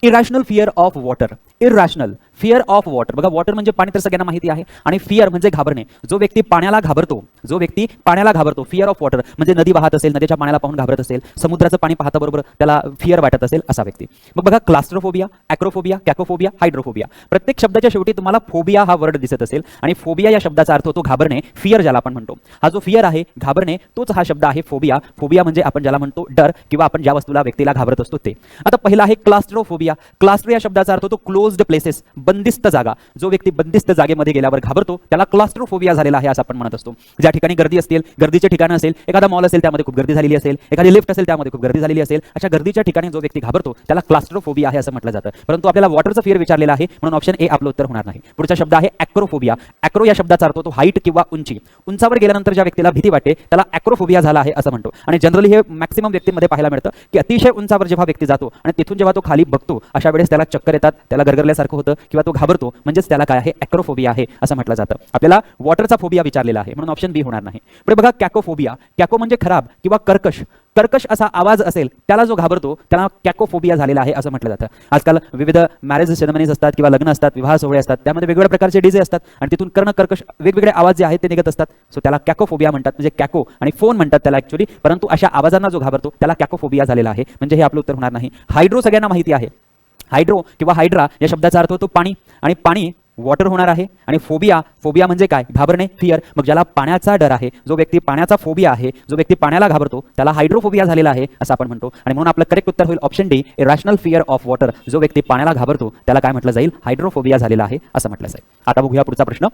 Irrational fear of water. Irrational fear of water. बघा, water म्हणजे पाणी तर सगळ्यांना माहिती आहे, आणि फिअर म्हणजे घाबरणे. जो व्यक्ती पाण्याला घाबरतो, जो व्यक्ती पाण्याला घाबरतो, फिअर ऑफ वॉटर म्हणजे नदी वाहत असेल, नदीच्या पाण्याला पाहून घाबरत असेल, समुद्राचं पाणी पाहता बरोबर त्याला फिअर वाटत असेल, असा व्यक्ती. मग बघा, क्लास्ट्रोफोबिया, ॲक्रोफोबिया, कॅकोफोबिया, हायड्रोफोबिया. प्रत्येक शब्दाच्या शेवटी तुम्हाला फोबिया हा वर्ड दिसत असेल, आणि फोबिया या शब्दाचा अर्थ होतो घाबरणे, फिअर ज्याला आपण म्हणतो. हा जो फिअर आहे, घाबरणे, तोच हा शब्द आहे फोबिया. फोबिया म्हणजे आपण ज्याला म्हणतो डर, किंवा आपण ज्या वस्तूला, व्यक्तीला घाबरत असतो ते. आता पहिला आहे क्लास्ट्रोफोबिया. क्लास्ट्रो या शब्दाचा अर्थ होतो क्लोज्ड प्लेसेस, बंदिस्त जागा. जो व्यक्ती बंदिस्त जागेमध्ये गेल्यावर घाबरतो त्याला क्लास्ट्रोफोबिया झालेला आहे असं आपण म्हणत असतो. ज्या ठिकाणी गर्दी असतील, गर्दीचे ठिकाण असेल, एखादा मॉल असेल त्यामध्ये खूप गर्दी झालेली असेल, एखादी लिफ्ट असेल त्यामध्ये खूप गर्दी झालेली असेल, अशा गर्दीच्या ठिकाणी जो व्यक्ती घाबरतो त्याला क्लास्ट्रोफोबिया आहे असं म्हटलं जातं. परंतु आपल्याला वॉटरचा फिअर विचारलेला आहे म्हणून ऑप्शन ए आपलं उत्तर होणार नाही. पुढचा शब्द आहे ॲक्रोफोबिया. ॲक्रो या शब्दाचा अर्थ होतो हाईट किंवा उंची. उंचावर गेल्यानंतर ज्या व्यक्तीला भीती वाटते त्याला ॲक्रोफोबिया झाला आहे असं म्हणतो. आणि जनरली हे मॅक्सिमम व्यक्तींमध्ये पाहायला मिळतं की अतिशय उंचावर जेव्हा व्यक्ती जातो आणि तिथून जेव्हा तो खाली बघतो अशा वेळेस त्याला चक्कर येतात, त्याला गरगरल्यासारखं होतं, किंवा तो घाबरतो, म्हणजेच त्याला काय आहे, ॲक्रोफोबिया आहे असं म्हटलं जातं. आपल्याला वॉटरचा फोबिया विचारलेला आहे म्हणून ऑप्शन बी होणार नाही. पुढे बघा, कॅकोफोबिया. कॅको म्हणजे खराब किंवा कर्कश. कर्कश असा आवाज असेल त्याला जो घाबरतो त्याला कॅकोफोबिया झालेला आहे असं म्हटलं जातं. आजकाल विविध मॅरेज सेरेमनीज असतात किंवा लग्न असतात, विवाह सोहळे असतात, त्यामध्ये वेगवेगळ्या प्रकारचे डीजे असतात आणि तिथून कर्कश वेगवेगळे आवाज जे आहेत ते निघत असतात. सो त्याला कॅकोफोबिया म्हणतात. म्हणजे कॅको आणि फोन म्हणतात त्याला ॲक्च्युली, परंतु अशा आवाजांना जो घाबरतो त्याला कॅकोफोबिया झालेला आहे. म्हणजे हे आपलं उत्तर होणार नाही. हायड्रो सगळ्यांना माहिती आहे. हायड्रो किंवा हायड्रा या शब्दाचा अर्थ होतो पाणी, आणि पाणी वॉटर होणार आहे. आणि फोबिया, फोबिया म्हणजे काय, घाबरणे, फिअर. मग ज्याला पाण्याचा डर आहे, जो व्यक्ती पाण्याचा फोबिया आहे, जो व्यक्ती पाण्याला घाबरतो त्याला हायड्रोफोबिया झालेला आहे असं आपण म्हणतो. आणि म्हणून आपलं करेक्ट उत्तर होईल option D, irrational fear of water. जो व्यक्ती पाण्याला घाबरतो त्याला काय म्हटलं जाईल, हायड्रोफोबिया झालेला आहे असं म्हटलं जाईल. आता बघूया पुढचा प्रश्न.